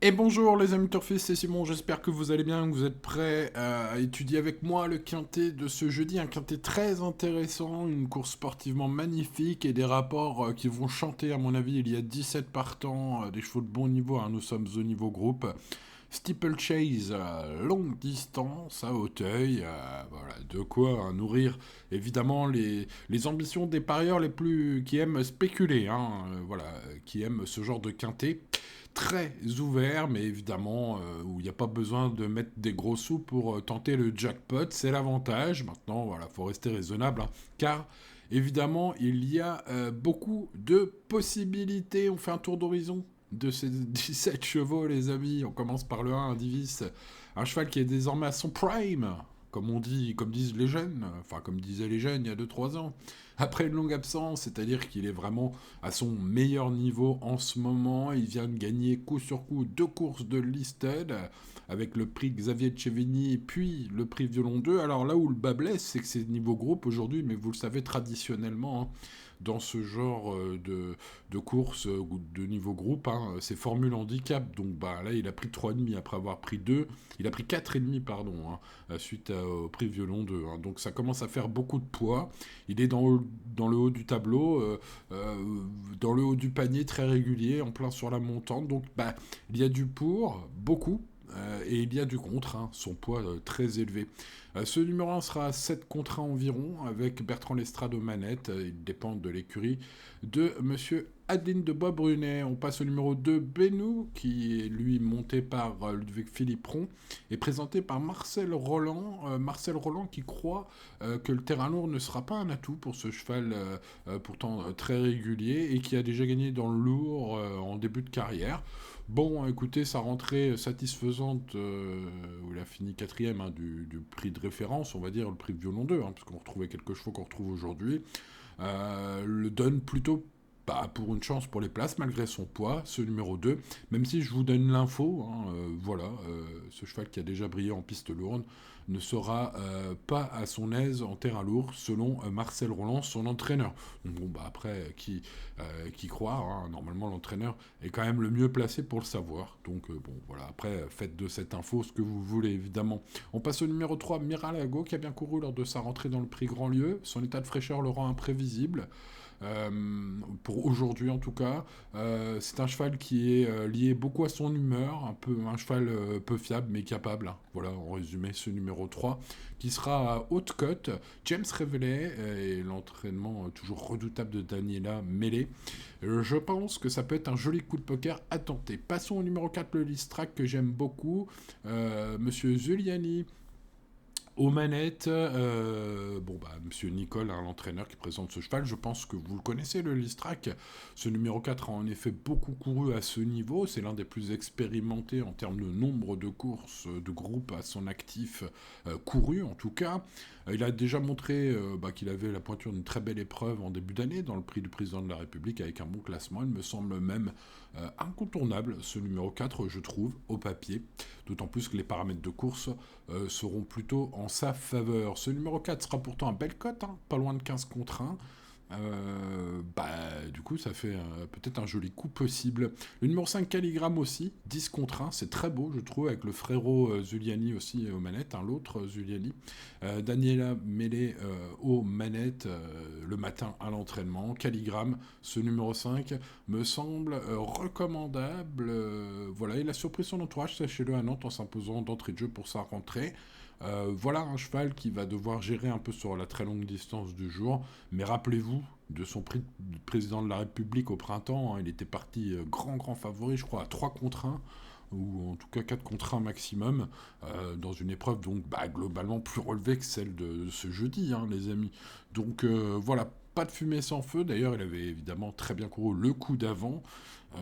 Et bonjour les amis turfistes, c'est Simon, j'espère que vous allez bien, que vous êtes prêts à étudier avec moi le quintet de ce jeudi, un quintet très intéressant, une course sportivement magnifique et des rapports qui vont chanter à mon avis. Il y a 17 partants, des chevaux de bon niveau, hein, nous sommes au niveau groupe. Steeplechase, longue distance à Hauteuil, voilà, de quoi nourrir évidemment les ambitions des parieurs les plus qui aiment spéculer, hein, voilà, qui aiment ce genre de quintet très ouvert, mais évidemment où il n'y a pas besoin de mettre des gros sous pour tenter le jackpot, c'est l'avantage. Maintenant, voilà, faut rester raisonnable, hein, car évidemment, il y a beaucoup de possibilités. On fait un tour d'horizon de ces 17 chevaux, les amis. On commence par le 1, Divis, un cheval qui est désormais à son prime, comme on dit, comme disent les jeunes, enfin comme disaient les jeunes il y a 2 3 ans. Après une longue absence, c'est-à-dire qu'il est vraiment à son meilleur niveau en ce moment. Il vient de gagner coup sur coup 2 courses de listed avec le prix Xavier Chevigny puis le prix Violon 2. Alors là où le bas blesse, c'est que c'est niveau groupe aujourd'hui, mais vous le savez traditionnellement, hein, dans ce genre de course de niveau groupe, hein, c'est Formule Handicap. Donc bah, là, il a pris 3,5 après avoir pris 2. Il a pris 4,5, pardon, hein, suite au prix Violon 2. Hein. Donc ça commence à faire beaucoup de poids. Il est dans le haut du tableau, euh, dans le haut du panier, très régulier, en plein sur la montante. Donc bah, il y a du pour, beaucoup. Et il y a du contre, hein, son poids très élevé. Ce numéro 1 sera à 7 contre 1 environ, avec Bertrand Lestrade aux manettes. Il dépend de l'écurie de Monsieur Adeline de Bois-Brunet. On passe au numéro 2, Benou, qui est lui monté par Ludwig Philippron et présenté par Marcel Roland. Marcel Roland qui croit que le terrain lourd ne sera pas un atout pour ce cheval pourtant très régulier et qui a déjà gagné dans le lourd en début de carrière. Bon, écoutez, sa rentrée satisfaisante, où il a fini quatrième, hein, du prix de référence, on va dire le prix de Violon 2, hein, puisqu'on retrouvait quelques chevaux qu'on retrouve aujourd'hui, le donne plutôt bah, pour une chance pour les places, malgré son poids, ce numéro 2. Même si je vous donne l'info, hein, voilà, ce cheval qui a déjà brillé en piste lourde ne sera pas à son aise en terrain lourd, selon Marcel Roland, son entraîneur. Donc, bon, bah après, qui croire, hein, normalement l'entraîneur est quand même le mieux placé pour le savoir. Donc bon, voilà, après, faites de cette info ce que vous voulez, évidemment. On passe au numéro 3, Miralago, qui a bien couru lors de sa rentrée dans le prix Grand Lieu. Son état de fraîcheur le rend imprévisible. Euh, pour aujourd'hui en tout cas, c'est un cheval qui est lié beaucoup à son humeur, un cheval peu fiable mais capable. Hein. Voilà, en résumé, ce numéro 3 qui sera à haute cote. James Revelet et l'entraînement toujours redoutable de Daniela Mellet. Je pense que ça peut être un joli coup de poker à tenter. Passons au numéro 4, le Listrac que j'aime beaucoup. Monsieur Zuliani aux manettes, bon bah, Monsieur Nicole, hein, l'entraîneur qui présente ce cheval, je pense que vous le connaissez, le Listrac. Ce numéro 4 a en effet beaucoup couru à ce niveau, c'est l'un des plus expérimentés en termes de nombre de courses, de groupes à son actif, couru en tout cas. Il a déjà montré bah, qu'il avait la pointure d'une très belle épreuve en début d'année dans le prix du président de la République avec un bon classement, il me semble même incontournable ce numéro 4, je trouve, au papier. D'autant plus que les paramètres de course seront plutôt en sa faveur. Ce numéro 4 sera pourtant un bel cote, hein, pas loin de 15 contre 1. Bah, du coup, ça fait peut-être un joli coup possible. Le numéro 5, Calligramme aussi, 10 contre 1, c'est très beau, je trouve, avec le frérot Zuliani aussi aux manettes, hein, l'autre Zuliani. Daniela Mellet aux manettes le matin à l'entraînement. Calligramme, ce numéro 5, me semble recommandable. Voilà, il a surpris son entourage, sachez-le, à Nantes en s'imposant d'entrée de jeu pour sa rentrée. Voilà un cheval qui va devoir gérer un peu sur la très longue distance du jour. Mais rappelez-vous de son prix de président de la République au printemps. Hein, il était parti grand favori, je crois, à 3 contre 1 ou en tout cas 4 contre 1 maximum, dans une épreuve donc bah, globalement plus relevée que celle de ce jeudi, hein, les amis. Donc voilà, pas de fumée sans feu. D'ailleurs, il avait évidemment très bien couru le coup d'avant. Euh,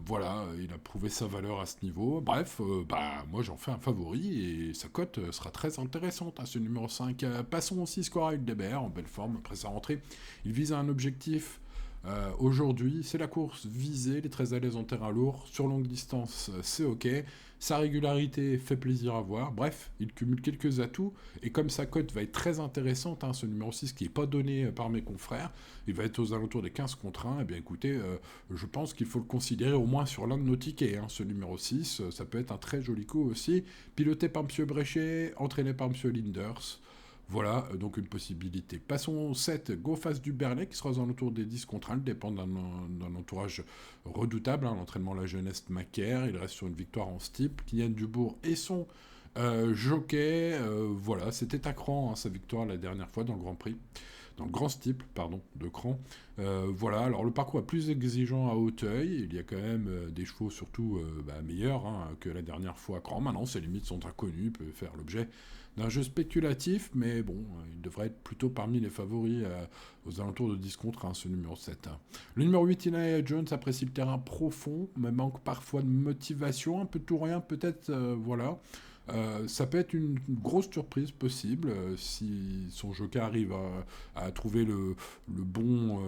voilà, il a prouvé sa valeur à ce niveau. Bref, bah, moi j'en fais un favori et sa cote sera très intéressante à ce numéro 5. Passons aussi Square Debert en belle forme après sa rentrée. Il vise un objectif Aujourd'hui, c'est la course visée, les très à l'aise en terrain lourd, sur longue distance, c'est ok. Sa régularité fait plaisir à voir. Bref, il cumule quelques atouts. Et comme sa cote va être très intéressante, hein, ce numéro 6 qui n'est pas donné par mes confrères, il va être aux alentours des 15 contre 1. Eh bien écoutez, je pense qu'il faut le considérer au moins sur l'un de nos tickets. Hein, ce numéro 6, ça peut être un très joli coup aussi. Piloté par M. Bréchet, entraîné par M. Linders. Voilà, donc une possibilité. Passons au 7, Go Face du Berlay, qui sera aux alentours des 10 contre 1, dépend d'un entourage redoutable, hein, l'entraînement La Jeunesse Macaire, il reste sur une victoire en steeple. Kylian Dubourg et son jockey, voilà, c'était à cran, hein, sa victoire la dernière fois dans le Grand Prix. Dans le grand steeple, pardon, de cran. Voilà, alors le parcours est plus exigeant à Hauteuil, il y a quand même des chevaux surtout meilleurs hein, que la dernière fois à cran. Maintenant, ses limites sont inconnues, il peut faire l'objet d'un jeu spéculatif, mais bon, il devrait être plutôt parmi les favoris aux alentours de 10 contre 1, ce numéro 7. Le numéro 8, Inaya Jones, apprécie le terrain profond, mais manque parfois de motivation, un peu de tout rien, peut-être, voilà. Ça peut être une grosse surprise possible si son joker arrive à trouver le bon,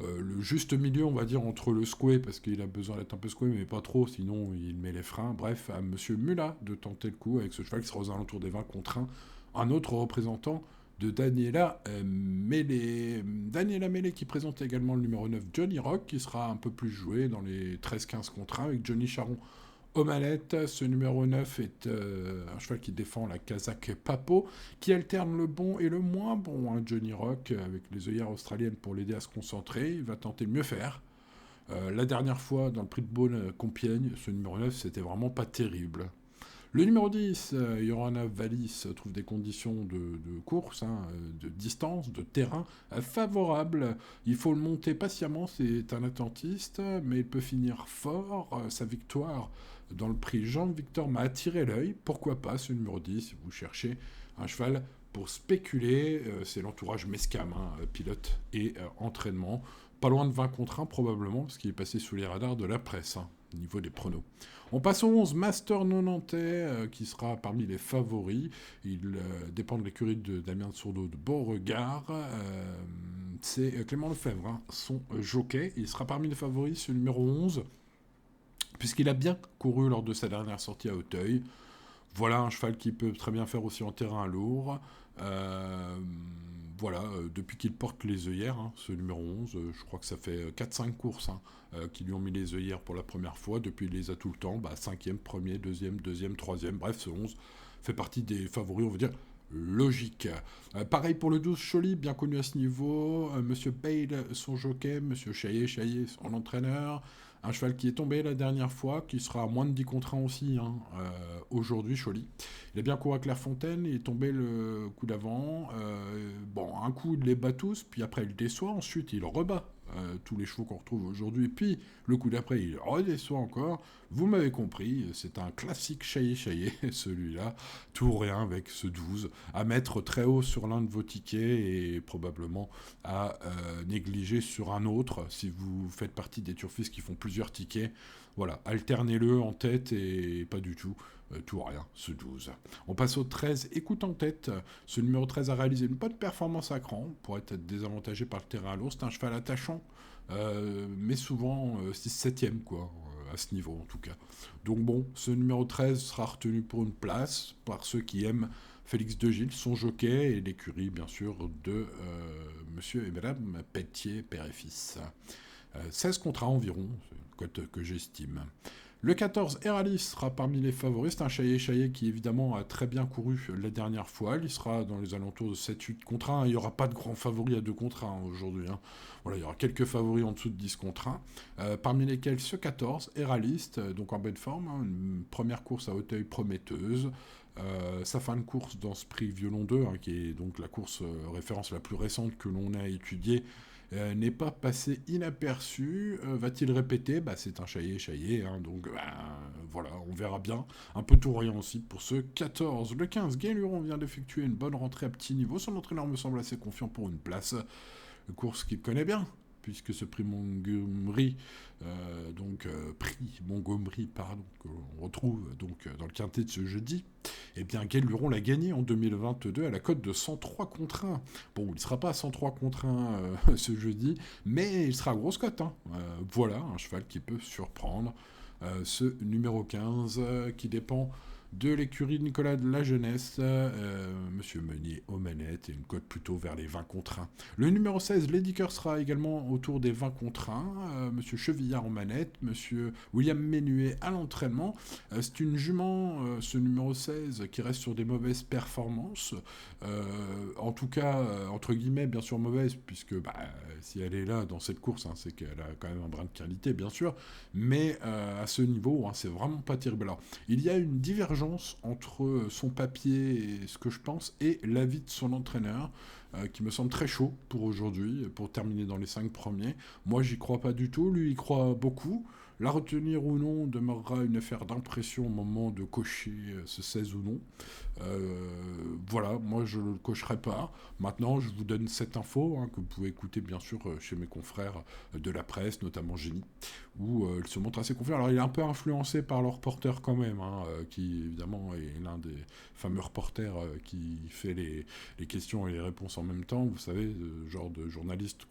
le juste milieu, on va dire, entre le square, parce qu'il a besoin d'être un peu square, mais pas trop, sinon il met les freins. Bref, à Monsieur Mulla de tenter le coup avec ce cheval qui sera aux alentours des 20 contre 1. Un autre représentant de Daniela Mele. Daniela Mele qui présente également le numéro 9, Johnny Rock, qui sera un peu plus joué dans les 13-15 contre 1 avec Johnny Charon aux manettes. Ce numéro 9 est un cheval qui défend la Kazakh Papo, qui alterne le bon et le moins bon. Hein, Johnny Rock, avec les œillères australiennes pour l'aider à se concentrer, il va tenter de mieux faire. La dernière fois, dans le prix de Beaune Compiègne, ce numéro 9, c'était vraiment pas terrible. Le numéro 10, Yorana Valis, trouve des conditions de course, hein, de distance, de terrain favorables. Il faut le monter patiemment, c'est un attentiste, mais il peut finir fort. Sa victoire dans le prix Jean-Victor m'a attiré l'œil. Pourquoi pas ce numéro 10, si vous cherchez un cheval pour spéculer, c'est l'entourage Mescam, hein, pilote et entraînement. Pas loin de 20 contre 1 probablement, parce qu'il est passé sous les radars de la presse, hein, au niveau des pronos. On passe au 11, Master Nonantais, qui sera parmi les favoris. Il dépend de l'écurie de Damien Sourdeau de Beauregard. C'est Clément Lefebvre, hein, son jockey. Il sera parmi les favoris, ce numéro 11, puisqu'il a bien couru lors de sa dernière sortie à Hauteuil. Voilà un cheval qui peut très bien faire aussi en terrain lourd. Voilà, depuis qu'il porte les œillères, hein, ce numéro 11, je crois que ça fait 4-5 courses hein, qui lui ont mis les œillères pour la première fois. Depuis, il les a tout le temps. 5e, 1er, 2e, 3e. Bref, ce 11 fait partie des favoris, on va dire, logiques. Pareil pour le 12, Choly, bien connu à ce niveau. Monsieur Bale, son jockey. Monsieur Chaillet, son entraîneur. Un cheval qui est tombé la dernière fois, qui sera à moins de 10 contre 1 aussi, hein, aujourd'hui, Choly. Il a bien couru à Clairefontaine, il est tombé le coup d'avant. Un coup, il les bat tous, puis après, il déçoit. Ensuite, il rebat tous les chevaux qu'on retrouve aujourd'hui. Puis, le coup d'après, il redéçoit encore. Vous m'avez compris, c'est un classique chaillé, celui-là. Tout ou rien avec ce 12. À mettre très haut sur l'un de vos tickets et probablement à négliger sur un autre si vous faites partie des turfistes qui font plusieurs tickets. Voilà, alternez-le en tête et pas du tout. Tout ou rien, ce 12. On passe au 13, écoute en tête. Ce numéro 13 a réalisé une bonne performance à cran, pour être désavantagé par le terrain lourd. C'est un cheval attachant, mais souvent 6-7ème, quoi, à ce niveau en tout cas. Donc bon, ce numéro 13 sera retenu pour une place par ceux qui aiment Félix de Gilles, son jockey, et l'écurie, bien sûr, de monsieur et madame Pelletier, père et fils. 16 contre 1 environ, c'est une cote que j'estime. Le 14, Eralis sera parmi les favoris. C'est un Chaillet qui, évidemment, a très bien couru la dernière fois. Il sera dans les alentours de 7-8 contre 1. Il n'y aura pas de grands favoris à 2 contre 1 aujourd'hui. Hein. Voilà, il y aura quelques favoris en dessous de 10 contre 1. Parmi lesquels ce 14, Eraliste, donc en bonne forme. Hein, une première course à Hauteuil prometteuse. Sa fin de course dans ce prix Violon 2, hein, qui est donc la course référence la plus récente que l'on a étudiée, n'est pas passé inaperçu. Va-t-il répéter ? C'est un Chaillet, hein, donc voilà, on verra bien. Un peu tout rien aussi pour ce 14. Le 15, Guéluron vient d'effectuer une bonne rentrée à petit niveau. Son entraîneur me semble assez confiant pour une place. Une course qu'il connaît bien. puisque ce prix Montgomery, prix Montgomery, pardon, qu'on retrouve donc dans le quintet de ce jeudi, eh bien, Guéluron l'a gagné en 2022 à la cote de 103 contre 1. Bon, il ne sera pas à 103 contre 1 ce jeudi, mais il sera à grosse cote. Voilà, un cheval qui peut surprendre. Ce numéro 15 qui dépend de l'écurie de Nicolas de la Jeunesse, Monsieur Meunier aux manettes, et une cote plutôt vers les 20 contre 1. Le numéro 16, Ladyker, sera également autour des 20 contre 1. Monsieur Chevillard en manette, Monsieur William Menuet à l'entraînement. C'est une jument, ce numéro 16, qui reste sur des mauvaises performances. En tout cas, entre guillemets, bien sûr mauvaise, puisque si elle est là dans cette course, c'est qu'elle a quand même un brin de qualité, bien sûr. Mais à ce niveau, c'est vraiment pas terrible. Alors, il y a une divergence entre son papier et ce que je pense et l'avis de son entraîneur qui me semble très chaud pour aujourd'hui, pour terminer dans les 5 premiers. Moi, j'y crois pas du tout, lui, il croit beaucoup. La retenir ou non demeurera une affaire d'impression au moment de cocher ce 16 ou non. Voilà, moi je ne le cocherai pas. Maintenant, je vous donne cette info que vous pouvez écouter bien sûr chez mes confrères de la presse, notamment Génie, où il se montre assez confiant. Alors il est un peu influencé par le reporter quand même, qui évidemment est l'un des fameux reporters qui fait les questions et les réponses en même temps. Vous savez, le genre de journaliste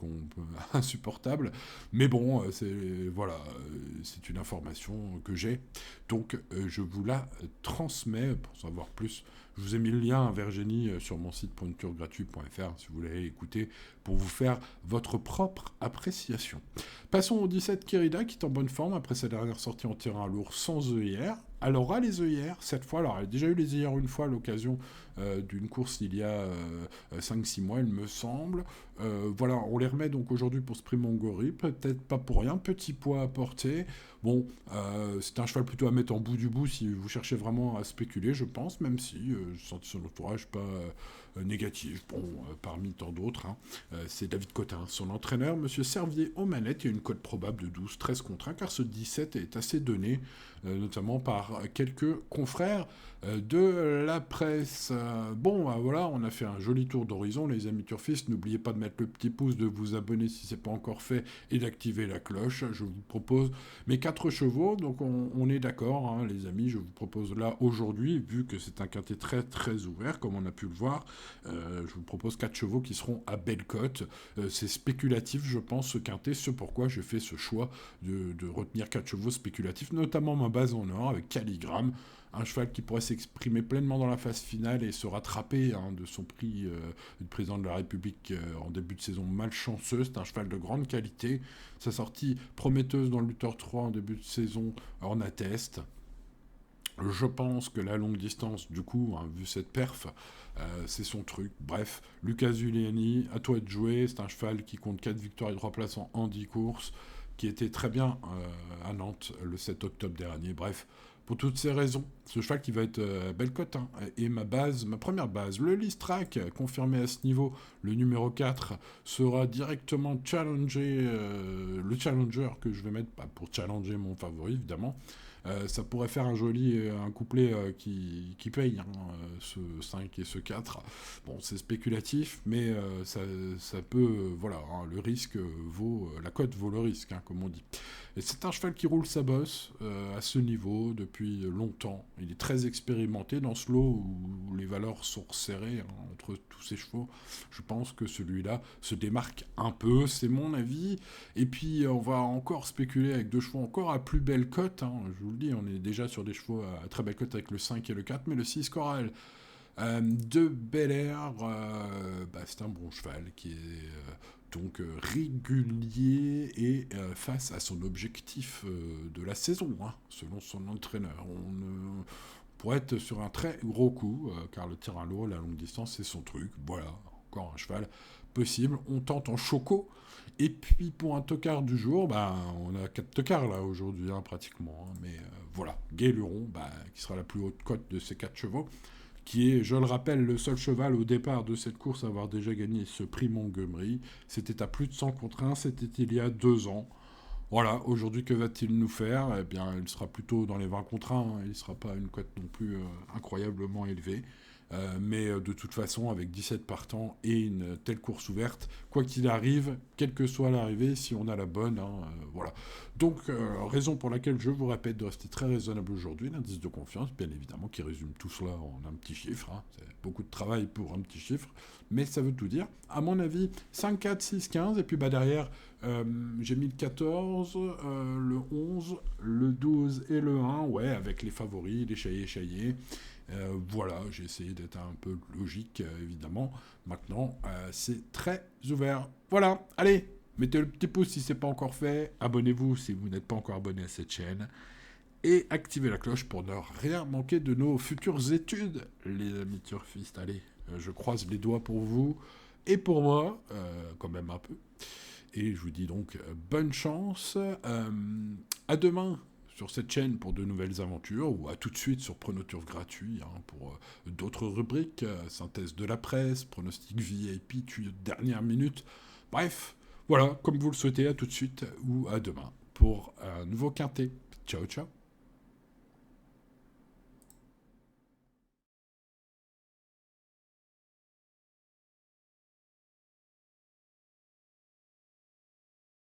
insupportable. Mais bon, c'est une information que j'ai. Donc je vous la transmets pour savoir plus. Je vous ai mis le lien vers Génie sur mon site pointuregratuit.fr si vous voulez aller écouter pour vous faire votre propre appréciation. Passons au 17 Kérida qui est en bonne forme après sa dernière sortie en terrain lourd sans œillère. Elle aura les œillères cette fois. Alors elle a déjà eu les œillères une fois à l'occasion d'une course il y a 5-6 mois, il me semble. Voilà, on les remet donc aujourd'hui pour ce prix Montgomery. Peut-être pas pour rien, petit poids à porter. Bon, c'est un cheval plutôt à mettre en bout du bout si vous cherchez vraiment à spéculer, je pense, même si je sens son entourage pas négatif. Bon, parmi tant d'autres, c'est David Cotin, son entraîneur, Monsieur Servier aux manettes. Il y a une cote probable de 12-13 contre 1, car ce 17 est assez donné, notamment par quelques confrères de la presse. Voilà, on a fait un joli tour d'horizon, les amis turfistes. N'oubliez pas de mettre le petit pouce, de vous abonner si c'est pas encore fait, et d'activer la cloche. Je vous propose mes 4 chevaux, donc on est d'accord, les amis. Je vous propose là aujourd'hui, vu que c'est un quintet très très ouvert, comme on a pu le voir, je vous propose 4 chevaux qui seront à belle cote. C'est spéculatif, je pense, ce quintet. C'est pourquoi j'ai fait ce choix de retenir 4 chevaux spéculatifs, notamment ma base en or avec Caligramme, un cheval qui pourrait s'exprimer pleinement dans la phase finale et se rattraper de son prix de président de la République en début de saison malchanceux. C'est un cheval de grande qualité. Sa sortie prometteuse dans le Lutteur 3 en début de saison en atteste. Je pense que la longue distance, du coup, vu cette perf, c'est son truc. Bref, Lucas Giuliani, à toi de jouer. C'est un cheval qui compte 4 victoires et 3 places en 10 courses, qui était très bien à Nantes le 7 octobre dernier. Bref, pour toutes ces raisons, ce cheval qui va être belle cote, et ma première base, le Listrac, confirmé à ce niveau, le numéro 4, sera directement challengé, le challenger que je vais mettre pour challenger mon favori, évidemment. Ça pourrait faire un couplet qui paye, ce 5 et ce 4. Bon, c'est spéculatif, mais ça peut, le risque la cote vaut le risque, comme on dit. Et c'est un cheval qui roule sa bosse à ce niveau depuis longtemps. Il est très expérimenté dans ce lot où les valeurs sont resserrées entre tous ces chevaux. Je pense que celui-là se démarque un peu, c'est mon avis. Et puis on va encore spéculer avec 2 chevaux encore à plus belle cote. Je vous le dis, on est déjà sur des chevaux à très belle cote avec le 5 et le 4, mais le 6 Coral de Bel Air, c'est un bon cheval qui est donc régulier et face à son objectif de la saison, selon son entraîneur. On pourrait être sur un très gros coup, car le terrain lourd, la longue distance, c'est son truc. Voilà, encore un cheval possible. On tente en choco. Et puis pour un tocard du jour, on a 4 tocards là aujourd'hui, pratiquement. Mais voilà, Guéluron, qui sera la plus haute cote de ces 4 chevaux, qui est, je le rappelle, le seul cheval au départ de cette course à avoir déjà gagné ce prix Montgomery. C'était à plus de 100 contre 1, c'était il y a 2 ans. Voilà, aujourd'hui, que va-t-il nous faire ? Eh bien, il sera plutôt dans les 20 contre 1, il ne sera pas une cote non plus incroyablement élevée. Mais de toute façon, avec 17 partants et une telle course ouverte, quoi qu'il arrive, quelle que soit l'arrivée, si on a la bonne, hein, voilà. Donc, raison pour laquelle je vous répète de rester très raisonnable aujourd'hui, l'indice de confiance, bien évidemment, qui résume tout cela en un petit chiffre. Hein. C'est beaucoup de travail pour un petit chiffre, mais ça veut tout dire. À mon avis, 5, 4, 6, 15, et puis derrière, j'ai mis le 14, le 11, le 12 et le 1, ouais, avec les favoris, les chaillés. Voilà, j'ai essayé d'être un peu logique, évidemment. Maintenant, c'est très ouvert. Voilà, allez, mettez le petit pouce si ce n'est pas encore fait. Abonnez-vous si vous n'êtes pas encore abonné à cette chaîne. Et activez la cloche pour ne rien manquer de nos futures études, les amis turfistes. Allez, je croise les doigts pour vous et pour moi, quand même un peu. Et je vous dis donc bonne chance. À demain sur cette chaîne pour de nouvelles aventures, ou à tout de suite sur Pronoturf gratuit pour d'autres rubriques, synthèse de la presse, pronostic VIP, tuyau de dernière minute. Bref, voilà, comme vous le souhaitez, à tout de suite ou à demain pour un nouveau quintet. Ciao, ciao.